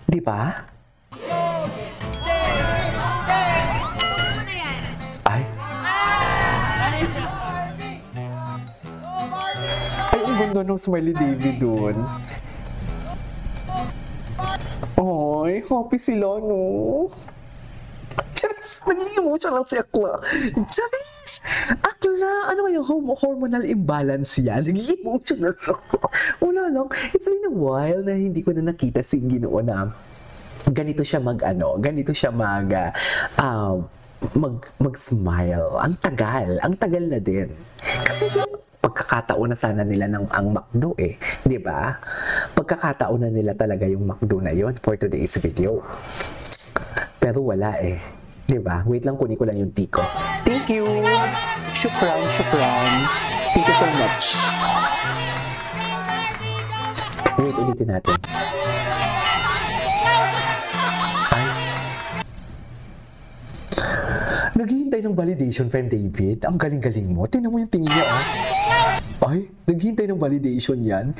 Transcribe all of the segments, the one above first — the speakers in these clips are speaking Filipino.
Di ba? Ay. Ay, ang ganda ng Smiley David doon. Ay, happy sila, no? Charis, naging emotional si Akla. Charis! Akla, ano ba yung hormonal imbalance yan? Naging emotional si Akla. Wala lang. It's been a while na hindi ko na nakita si Ginoo na ganito siya ganito siya mag-smile. Ang tagal na din. Kasi yung pagkakataon na sana nila ng ang McDo di ba? Pagkakataon na nila talaga yung McDo na yon for today's video. Pero wala di ba? Wait lang, kunin ko lang yung tiko. Thank you! Shukran. Thank you so much. Wait, ulitin natin. Naghihintay ng validation from David. Ang galing-galing mo. Tingnan mo yung tingin niya, Ay, naghihintay ng validation yan.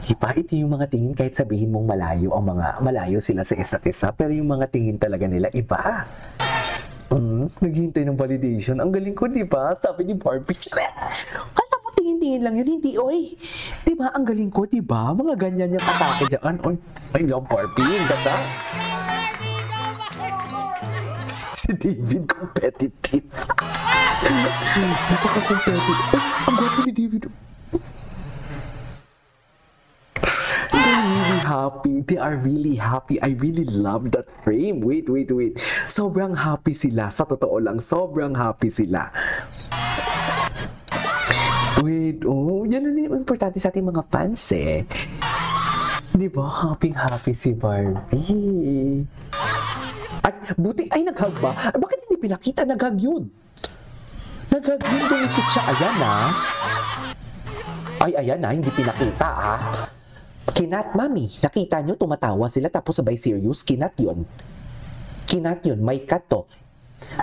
Diba, ito yung mga tingin kahit sabihin mong malayo sila sa isa't isa. Pero yung mga tingin talaga nila, iba. Naghihintay ng validation. Ang galing ko, diba? Sabi ni Barbie, kala mo tingin-tingin lang yun, hindi, Diba, ang galing ko, diba? Mga ganyan yung atake dyan. Ay, love Barbie, ang ganda. Si David competitive. Napaka-competitive. Ang gwapo ni David. They're really happy. They are really happy. I really love that frame. Wait. Sobrang happy sila. Sa totoo lang, sobrang happy sila. Wait, yan na yung importante sa ating mga fans Di ba? Happy si Barbie. Ay, naghag ba? Bakit hindi pinakita? Naghag yun. Dumikit siya. Ayan hindi pinakita, Kinat, mami. Nakita nyo, tumatawa sila tapos sabay serious. Kinat yun. May cut to.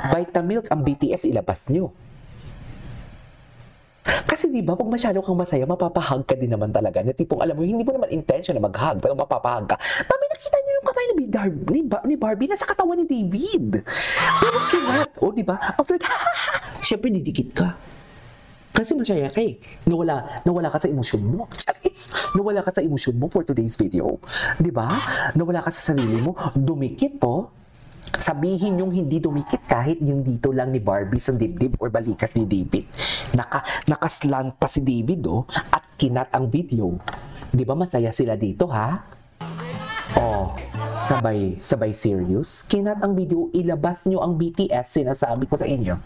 Vitamilk ang BTS, ilabas nyo. Kasi di ba, pag masyado kang masaya, mapapahag ka din naman talaga. Na tipong, alam mo, hindi mo naman intention na mag-hug, pero mapapahag ka. Mami, nakita nyo yung kamay ni Barbie nasa katawan ni David. Pero kinat, di ba? After that, syempre didikit ka. Kasi masaya ka Nawala ka sa emosyon mo. Nawala ka sa emosyon mo for today's video. Di ba? Nawala ka sa sarili mo. Dumikit po. Sabihin yung hindi dumikit kahit yung dito lang ni Barbie sa dibdib or balikat ni David. Nakaslant pa si David at kinat ang video. Di ba masaya sila dito sabay serious. Kinat ang video, ilabas nyo ang BTS, sinasabi ko sa inyo.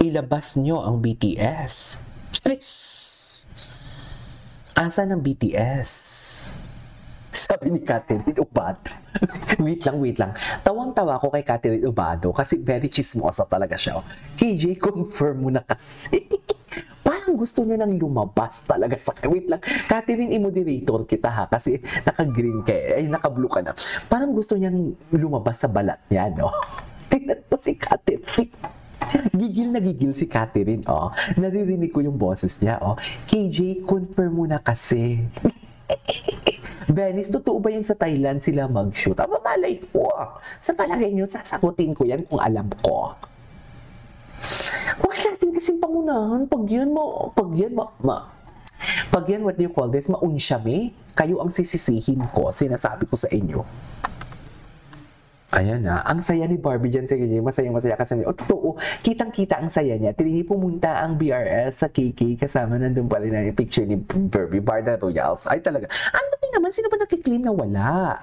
Ilabas nyo ang BTS. Asan ang BTS? Sabi ni Catherine Ubado. wait lang. Tawang-tawa ko kay Catherine Ubado kasi very chismosa talaga siya. KJ, confirm mo na kasi. Parang gusto niya nang lumabas talaga sa... Wait lang, Catherine, i-moderator kita kasi naka-green ka naka-blue ka na. Parang gusto niyang lumabas sa balat niya, Tingnan mo si Catherine. Gigil na gigil si Catherine, Naririnig ko yung boses niya, KJ, confirm mo na kasi. Venice, totoo ba yung sa Thailand sila mag-shoot? Malay ko. Sa palagay niyo, sasagutin ko yan kung alam ko. Huwag natin kasing pangunahan. Pag yan, what do you call this? Maunsyami. Kayo ang sisisihin ko. Sinasabi ko sa inyo. Ayan ang saya ni Barbie dyan sa KJ, masaya-masaya kasi totoo, kitang-kita ang saya niya. Tinini pumunta ang BRS sa KK, kasama nandun pa rin ang picture ni Barbie, Barda Royals. Ay talaga, ang dami naman, sino ba nakiklean na wala?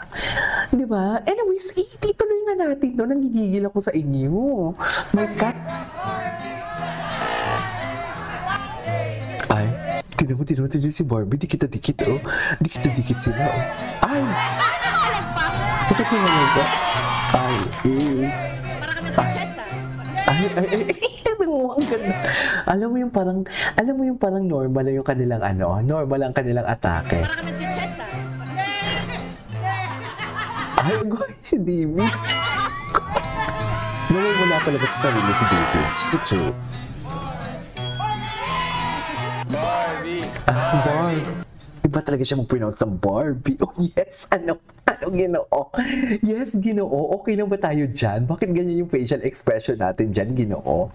Diba? Anyways, ituloy nga natin nanggigigil ako sa inyo. My God. Ay, tinan mo si Barbie, dikit-dikit, dikit-dikit sila, Ay! Bakit mo naman ba? Ay, ang ganda. Alam mo yung parang normal lang yung kanilang normal ang kanilang atake. Ay, si David. Wala talaga sa sarili si David. It's true. Barbie. Iba talaga siya mag-pronounce ng Barbie. Oh yes, ano Ginoo? Yes, Ginoo. Okay lang ba tayo dyan? Bakit ganyan yung facial expression natin dyan, Ginoo?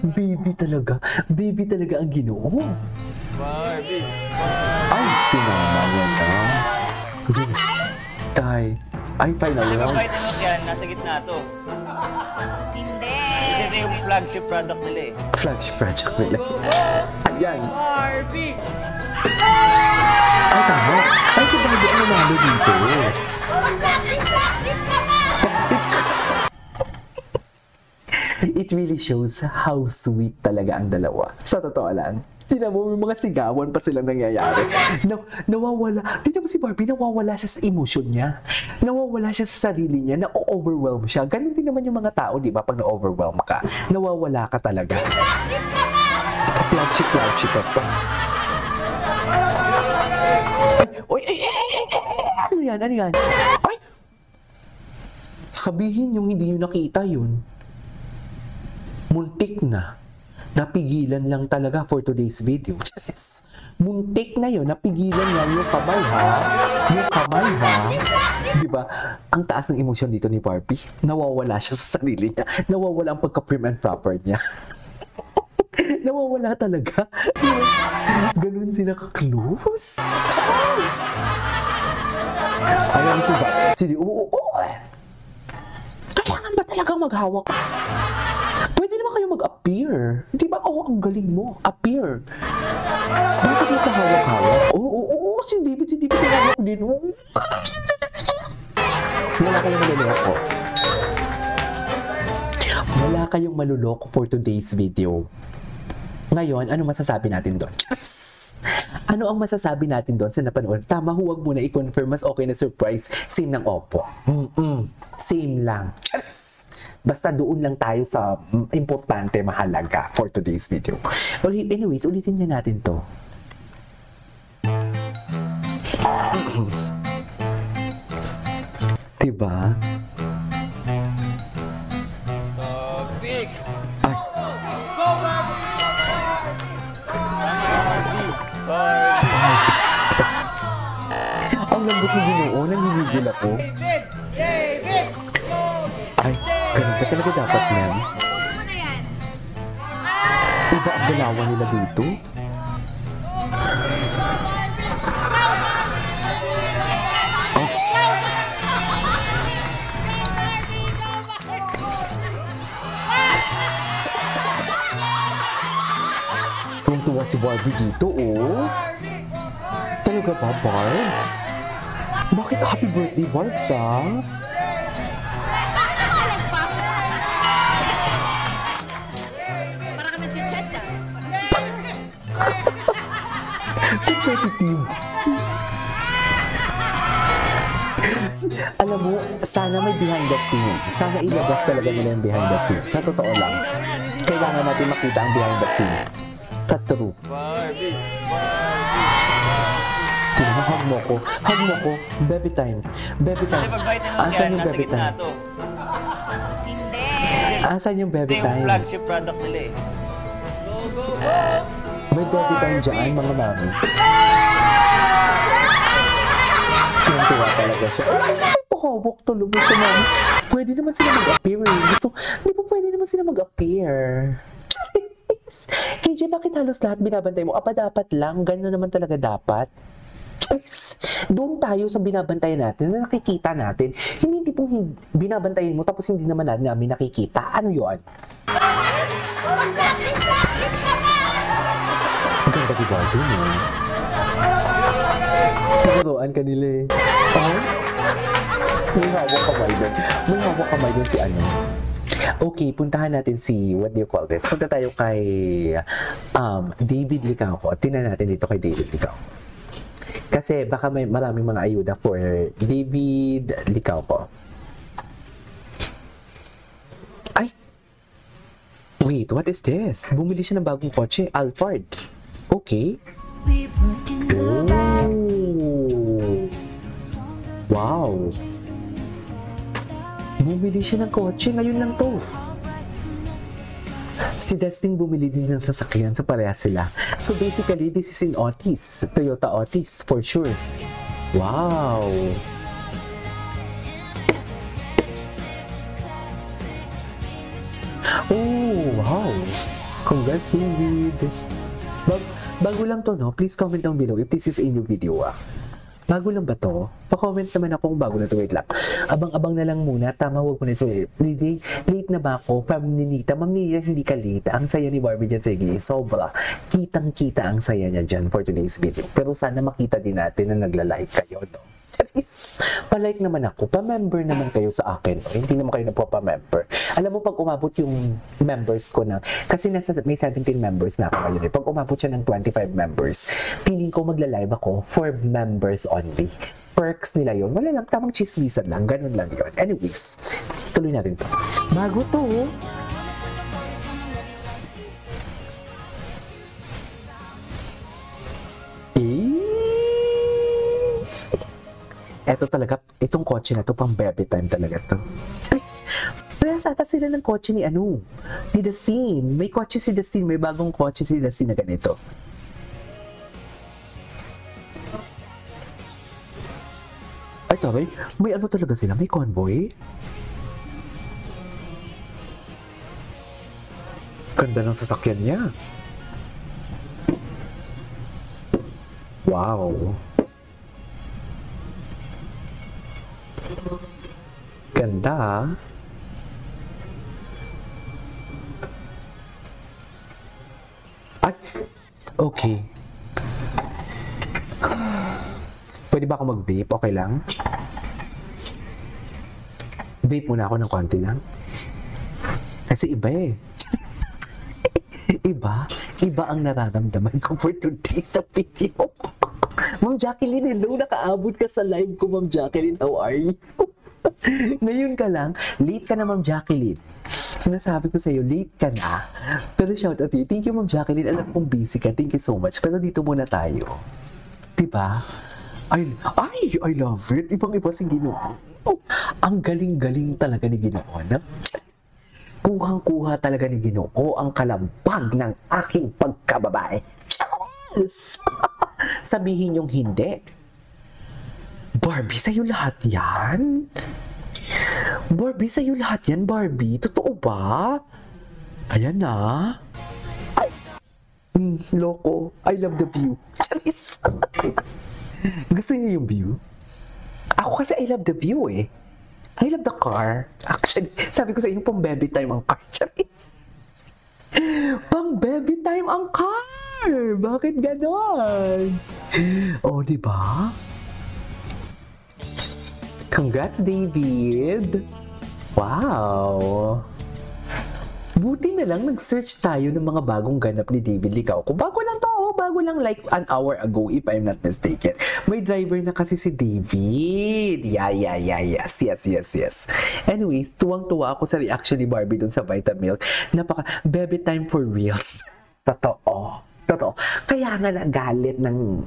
Baby talaga ang Ginoo. Barbie. Ay, tinama niya na. Tay. Ay, final Di ba round. vitamins yan? Nasa gitna to. Hindi. Kasi ito yung flagship product nila eh. Flagship project nila. Ayan. Barbie! Ay, tama. Ay, si Barbie ang nanalo dito. It really shows how sweet talaga ang dalawa. Sa totoo lang. Tingnan mo, may mga sigawan pa silang nangyayari. Nawawala. Tingnan mo si Barbie, nawawala siya sa emotion niya. Nawawala siya sa sarili niya, na-overwhelm siya. Ganun din naman yung mga tao, di ba? Pag na-overwhelm ka, nawawala ka talaga. Flagship ka pa. Ay, ano yan? Ay! Sabihin yung hindi nyo nakita yun. Muntik na. Napigilan lang talaga for today's video. Yes. Muntik na yun. Napigilan lang yung kamay ha. Diba? Ang taas ng emosyon dito ni Barbie. Nawawala siya sa sarili niya. Nawawala ang pagka-prim and proper niya. Nawawala talaga. Ganun sila ka-close. Charles! Ayan si Barbie. Sige, oo. Kailangan ba talagang maghawak? Pwede naman kayo mag-appear. Di ba? Oh, ang galing mo. Appear. Bakit mo kahawak-hawak? Oo, si David kahawak din. Wala kayong maluloko for today's video. Ngayon, ano masasabi natin doon? Ano ang masasabi natin doon sa napanood? Tama, huwag muna i-confirm. Mas okay na surprise. Same ng Oppo. Same lang. Basta doon lang tayo sa importante, mahalaga for today's video. Anyways, ulitin niya natin to. Diba? Big! Ay, Go, Barbie! ang lambot ni Ginoo, nanginigil ako. David! Ay, ganun ba talaga dapat, ma'am? Iba ang galawan nila dito? Oh. Tuwang-tuwa si Barbie dito, oh. Talaga ba, Barbs? Bakit happy birthday, Barbs, ah? Competitive. Alam mo, sana may behind the scene. Sana ilabas talaga nila yung behind the scene. Sa totoo lang, kailangan natin makita ang behind the scene. Sa true. Barbie! Hug mo ko. Baby time. Kasi pag vitamins Asan yan, yung nasa baby gitna time? to. Hindi. Asan yung baby Ito yung time? flagship product nila eh. May baby time dyan, mga mami. Tuwa talaga siya. Ay, pakawak talaga siya, mami. Pwede naman sila mag-appear. Di ba pwede naman sila mag-appear? KJ, bakit halos lahat binabantay mo? Dapat lang. Ganun naman talaga dapat. Doon tayo sa binabantayan natin na nakikita natin. Hindi pong binabantayan mo tapos hindi naman namin nakikita. Ano yun? Ang ganda di Barbie mo. Tinuruan ka nila eh. Oh? May hawak kamay doon si ano. Okay, puntahan natin si, what do you call this? Punta tayo kay David Licauco. Tingnan natin dito kay David Licauco. Kasi baka may maraming mga ayuda for David Licauco. Ay! Wait, what is this? Bumili siya ng bagong kotse, Alphard. Okay. Oh. Wow. Bumili siya ng kotse, ngayon lang to. Si Destin bumili din ng sasakyan, so pareha sila. So basically, this is in Otis. Toyota Otis, for sure. Wow! Oh, wow! Congrats, David! Bago lang to, no? Please comment down below if this is a new video, ah. Bago lang ba to? Pa-comment naman ako kung bago na to. Wait lang. Abang-abang na lang muna. Tama, huwag mo na. So, late na ba ako? From Ninita. Ma'am Ninita, hindi ka late. Ang saya ni Barbie dyan sa English. Sobra. Kitang-kita ang saya niya dyan for today's video. Pero sana makita din natin na nagla-like kayo, no? Charis! Pa-like naman ako. Pa-member naman kayo sa akin. O, hindi naman kayo nagpa-member. Alam mo, pag umabot yung members ko na, kasi may 17 members na ako ngayon. Eh. Pag umabot siya ng 25 members, feeling ko magla-live ako for members only. Perks nila yon. Wala lang, tamang chismisan lang. Ganun lang yon. Anyways, tuloy natin to. Bago to. Eto talaga, itong kotse na to, pang baby time talaga to. Charis! Kaya sata sila ng kotse ni ni Dustin. May kotse si Dustin, may bagong kotse si Dustin na ganito. Ay, taray, may ano talaga sila, may convoy? Ganda ng sasakyan niya. Wow! Ganda, ah. Ay! Okay. Pwede ba ako mag-vape? Okay lang? Vape muna ako ng konti lang. Kasi iba eh. Iba ang nararamdaman ko for today sa video. Ma'am Jacqueline, hello! Nakaabot ka sa live ko, Ma'am Jacqueline. How are you? Ngayon ka lang, late ka na, Ma'am Jacqueline. Sinasabi ko sa iyo, late ka na. Pero shout out to you. Thank you, Ma'am Jacqueline. Alam kong busy ka. Thank you so much. Pero dito muna tayo. Diba? I love it. Ibang-iba si Ginoo. Oh, ang galing-galing talaga ni Ginoo. Kuhang-kuha talaga ni Ginoo ang kalampag ng aking pagkababae. Yes! Sabihin yung hindi. Barbie, sa'yo lahat yan? Barbie, sa'yo lahat yan, Barbie? Totoo ba? Ayan na. Ay! Loko. I love the view. Charis! Gusto niyo yung view? Ako kasi I love the view eh. I love the car. Actually, sabi ko sa inyo, pang baby time ang car. Charis! Pang baby time ang car! Bakit ganon? Oh, diba? Congrats, David! Wow! Buti na lang nag-search tayo ng mga bagong ganap ni David Licao. Kung bago lang to, bago lang like an hour ago if I'm not mistaken. May driver na kasi si David. Yes. Anyways, tuwang-tuwa ako sa reaction ni Barbie dun sa Vitamilk. Baby time for reals. Totoo. Kaya nga nagalit ng...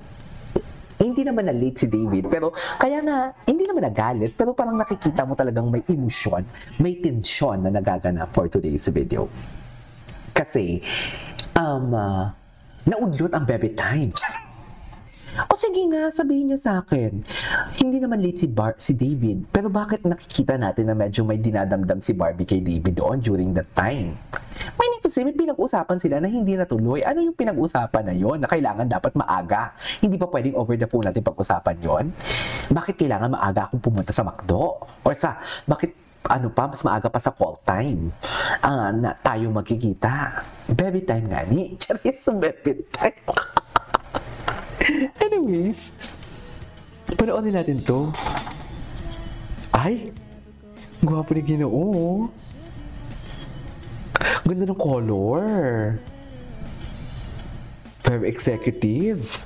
Hindi naman na-late si David, pero kaya nga, hindi naman nagalit, pero parang nakikita mo talagang may emosyon, may tensyon na nagaganap for today's video. Kasi, naudlot ang baby time. O sige nga, sabihin nyo sa akin, hindi naman late si David, pero bakit nakikita natin na medyo may dinadamdam si Barbie kay David doon during that time? May need to say, may pinag-usapan sila na hindi natuloy. Ano yung pinag-usapan na yon na kailangan dapat maaga? Hindi pa pwedeng over the phone natin pag-usapan yon? Bakit kailangan maaga akong pumunta sa McDo? Or bakit mas maaga pa sa call time na tayo magkikita? Baby time nga ni. Charis, baby time. Anyways, panoorin natin to. Ay, gwapo ni Ginoo. Ganda ng color. Very executive.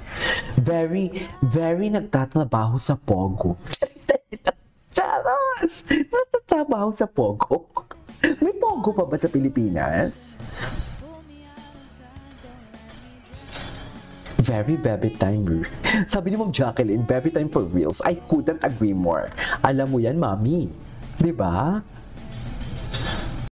Very nagtatrabaho sa Pogo. Charas! Nagtatrabaho sa Pogo. May Pogo pa ba sa Pilipinas? Very baby time. Sabi ni Ma'am Jacqueline, baby time for reals. I couldn't agree more. Alam mo yan, Mami. Diba?